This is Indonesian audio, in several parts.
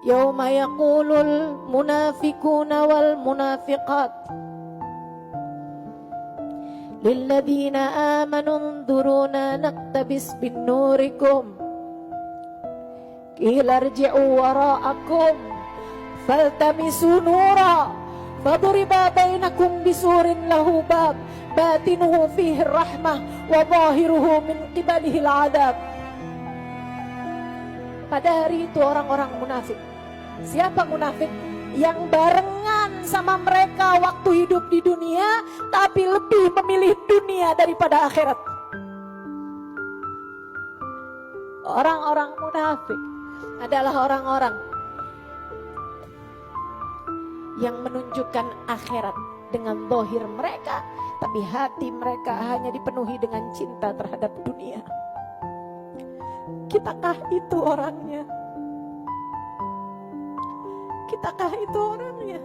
Yauma yaqulul munafiquna wal munafiqat lilladzina amanu unzuruna naqtabis bin nurikum qila irji'u wara'akum faltamisu nura faduriba bainakum bisurin lahu bab batinuhu fihi rahmah wa zahiruhu min qibalihi al-'adab. Pada hari itu orang-orang munafik. Siapa munafik? Yang barengan sama mereka waktu hidup di dunia, tapi lebih memilih dunia daripada akhirat. Orang-orang munafik adalah orang-orang yang menunjukkan akhirat dengan zahir mereka, tapi hati mereka hanya dipenuhi dengan cinta terhadap dunia. Kitakah itu orangnya? Kitakah itu orangnya?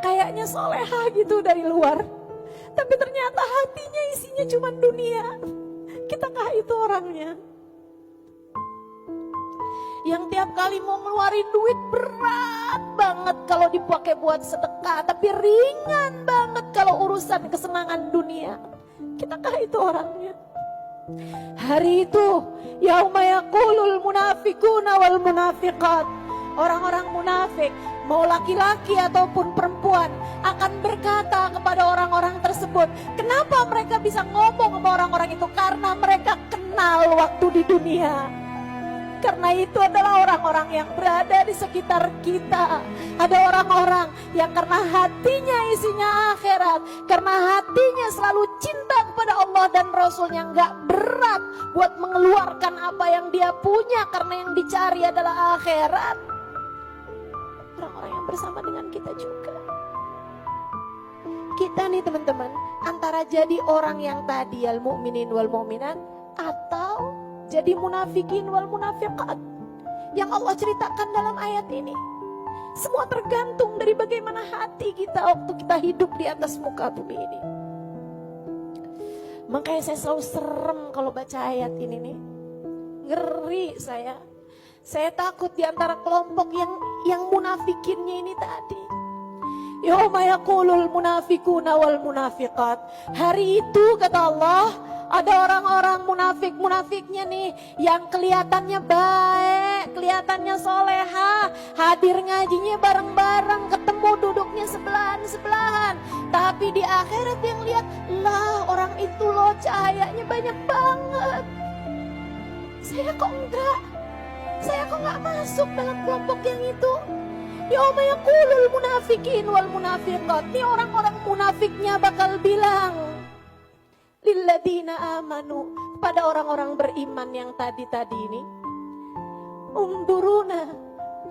Kayaknya soleha gitu dari luar, tapi ternyata hatinya isinya cuma dunia. Kitakah itu orangnya? Yang tiap kali mau ngeluarin duit berat banget kalau dipakai buat sedekah, tapi ringan banget kalau urusan kesenangan dunia. Kitakah itu orangnya? Hari itu yauma yaqulul munafiquna wal munafiqat, orang-orang munafik, mau laki-laki ataupun perempuan, akan berkata kepada orang-orang tersebut. Kenapa mereka bisa ngomong sama orang-orang itu? Karena mereka kenal waktu di dunia. Karena itu adalah orang-orang yang berada di sekitar kita. Ada orang-orang yang karena hatinya isinya akhirat, karena hatinya selalu cinta kepada Allah dan Rasulnya, gak berat buat mengeluarkan apa yang dia punya karena yang dicari adalah akhirat. Orang-orang yang bersama dengan kita juga. Kita nih teman-teman, antara jadi orang yang tadi al mu'minin wal mu'minat, atau jadi munafikin wal munafiqat yang Allah ceritakan dalam ayat ini. Semua tergantung dari bagaimana hati kita waktu kita hidup di atas muka bumi ini. Makanya saya selalu serem kalau baca ayat ini nih. Ngeri saya. Saya takut di antara kelompok yang munafikinnya ini tadi. Yauma yaqulul munafiquna wal munafiqat. Hari itu kata Allah, ada orang-orang munafik-munafiknya nih yang kelihatannya baik, kelihatannya soleha, hadir ngajinya bareng-bareng, ketemu duduknya sebelahan-sebelahan. Tapi di akhirat yang lihat, lah orang itu loh cahayanya banyak banget. Saya kok enggak? Saya kok enggak masuk dalam kelompok yang itu? Yauma yaqulul munafiqin wal munafiqat. Nih orang-orang munafiknya bakal bilang lilladzina amanu, pada orang-orang beriman yang tadi-tadi ini, unduruna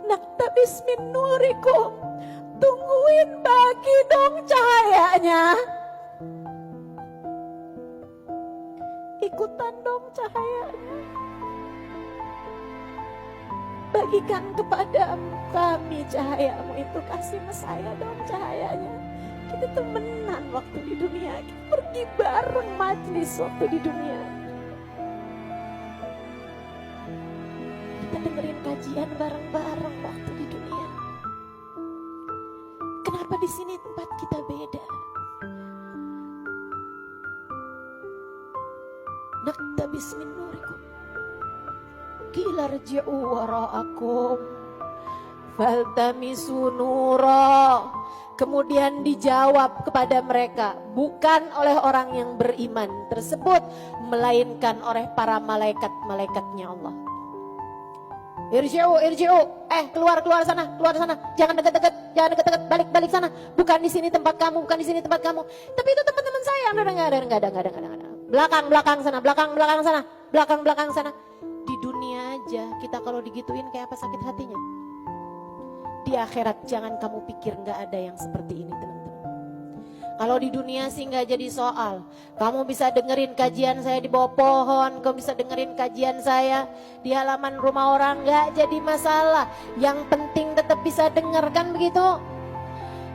naktabis min nurikum, tungguin bagi dong cahayanya, ikutan dong cahayanya, bagikan kepada kami cahayamu itu, kasih saya dong cahayanya. Kita temenan waktu di dunia, kita pergi bareng majlis waktu di dunia, kita dengerin kajian bareng-bareng waktu di dunia. Kenapa di sini tempat kita beda? Naktabis min nurikum qila irji'u wara'akum faltamisu nura. Kemudian dijawab kepada mereka, bukan oleh orang yang beriman tersebut, melainkan oleh para malaikat-malaikatnya Allah. Irji'u, keluar sana, jangan dekat-dekat, balik sana. Bukan di sini tempat kamu, bukan di sini tempat kamu. Tapi itu teman-teman saya, enggak ada. Belakang sana. Di dunia aja kita kalau digituin kayak apa sakit hatinya. Di akhirat jangan kamu pikir gak ada yang seperti ini teman-teman. Kalau di dunia sih gak jadi soal. Kamu bisa dengerin kajian saya di bawah pohon, kamu bisa dengerin kajian saya di halaman rumah orang, gak jadi masalah. Yang penting tetap bisa denger, kan begitu?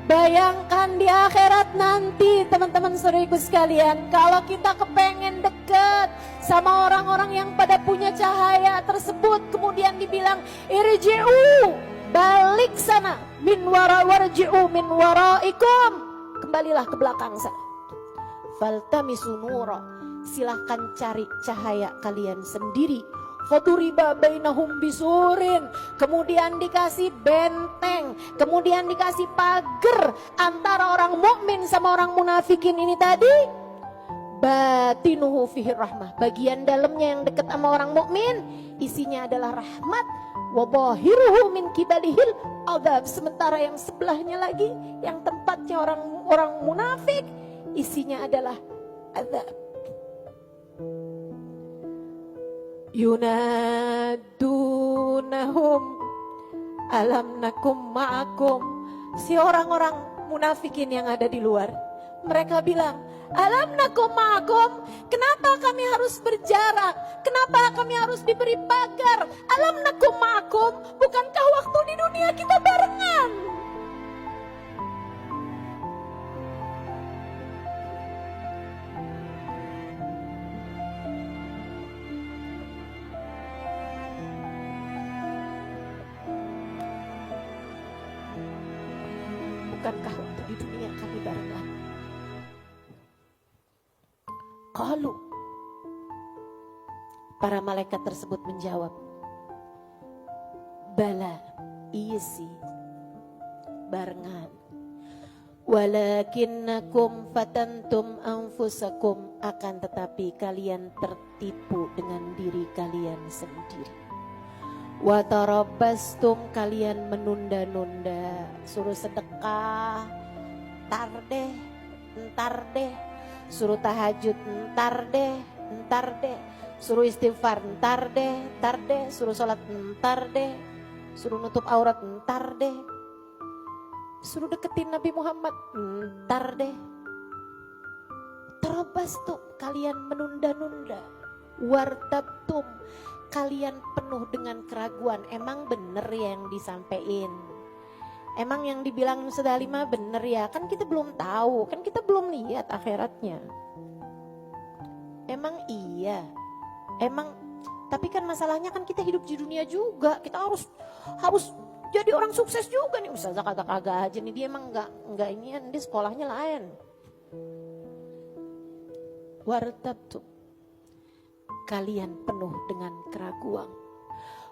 Bayangkan di akhirat nanti teman-teman saudariku sekalian, kalau kita kepengen deket sama orang-orang yang pada punya cahaya tersebut. Kemudian dibilang, irji'u, balik sana, min warji'u min waraikum, kembalilah ke belakang sana. Faltamisu nura, silahkan cari cahaya kalian sendiri. Faturiba bainahum bisurin, kemudian dikasih benteng, kemudian dikasih pagar antara orang mukmin sama orang munafikin ini tadi. Batinuhu fihi rahmah, bagian dalamnya yang dekat sama orang mukmin isinya adalah rahmat. Wa zahiruhu min kibalihil adab, sementara yang sebelahnya lagi yang tempatnya orang munafik isinya adalah azab. Yunadunahum alam nakum ma'akum, si orang-orang munafikin yang ada di luar, mereka bilang, alam nakum ma'akum, kenapa kami harus berjarak, kenapa kami harus diberi pagar? Alam nakum ma'akum, bukankah waktu di dunia kita barengan? Bukankah waktu di dunia kami barengan? Qalu, para malaikat tersebut menjawab, bala, iya sih, barengan. Walakinnakum fatantum anfusakum, akan tetapi kalian tertipu dengan diri kalian sendiri. Watarabbastum, kalian menunda-nunda, suruh sedekah, ntar deh, suruh tahajud, ntar deh, suruh istighfar, ntar deh, suruh sholat, ntar deh, suruh nutup aurat, ntar deh, suruh deketin Nabi Muhammad, ntar deh. Tarabbastum, kalian menunda-nunda. Wartabtum, kalian penuh dengan keraguan. Emang bener ya yang disampaikan? Emang yang dibilang Ustaz Halimah bener ya? Kan kita belum tahu, kan kita belum lihat akhiratnya. Emang iya? Emang, tapi kan masalahnya kan kita hidup di dunia juga. Kita harus jadi orang sukses juga nih. Ustazah kata kagak aja nih, dia emang enggak inian, dia sekolahnya lain. Wartabtum, kalian penuh dengan keraguan.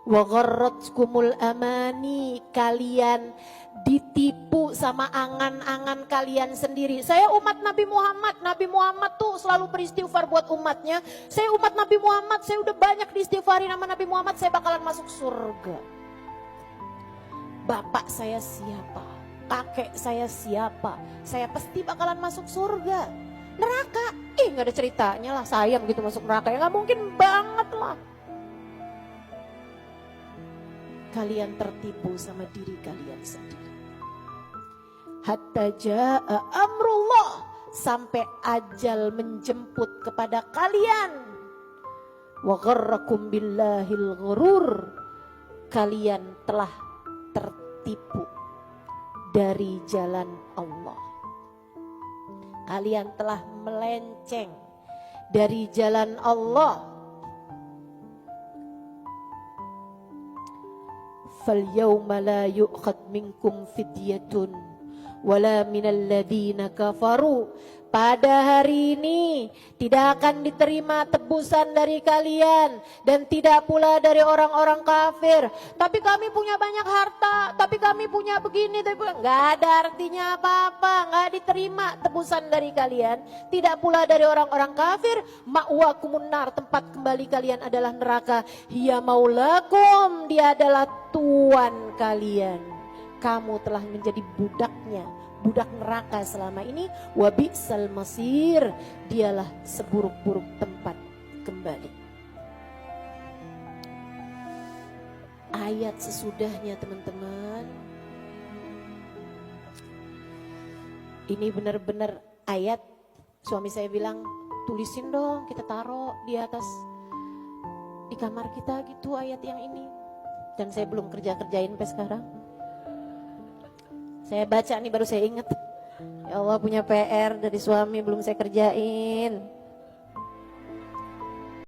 Wa gharratkumul amani, kalian ditipu sama angan-angan kalian sendiri. Saya umat Nabi Muhammad tuh selalu beristighfar buat umatnya. Saya umat Nabi Muhammad, saya udah banyak diistighfarin sama Nabi Muhammad, saya bakalan masuk surga. Bapak saya siapa? Kakek saya siapa? Saya pasti bakalan masuk surga. Neraka, gak ada ceritanya lah saya begitu masuk neraka, ya gak mungkin banget lah. Kalian tertipu sama diri kalian sendiri. Hatta ja'a amrullah, sampai ajal menjemput kepada kalian. Wa gharrakum billahil ghurur, kalian telah tertipu dari jalan Allah. Kalian telah melenceng dari jalan Allah. Fal yawma la yu'khad minkum fidyatun wala minal ladzina kafaru. Pada hari ini tidak akan diterima tebusan dari kalian dan tidak pula dari orang-orang kafir. Tapi kami punya banyak harta, tapi kami punya begini, tapi nggak ada artinya apa-apa, nggak diterima tebusan dari kalian. Tidak pula dari orang-orang kafir. Ma'wakumun nar, tempat kembali kalian adalah neraka. Hiya maulakum, dia adalah tuan kalian. Kamu telah menjadi budaknya, budak neraka selama ini. Wa bi'sal masir, dialah seburuk-buruk tempat kembali. Ayat sesudahnya teman-teman, ini benar-benar ayat. Suami saya bilang, tulisin dong, kita taruh di atas di kamar kita gitu ayat yang ini. Dan saya belum kerjain sampai sekarang. Saya baca nih baru saya ingat. Ya Allah, punya PR dari suami belum saya kerjain.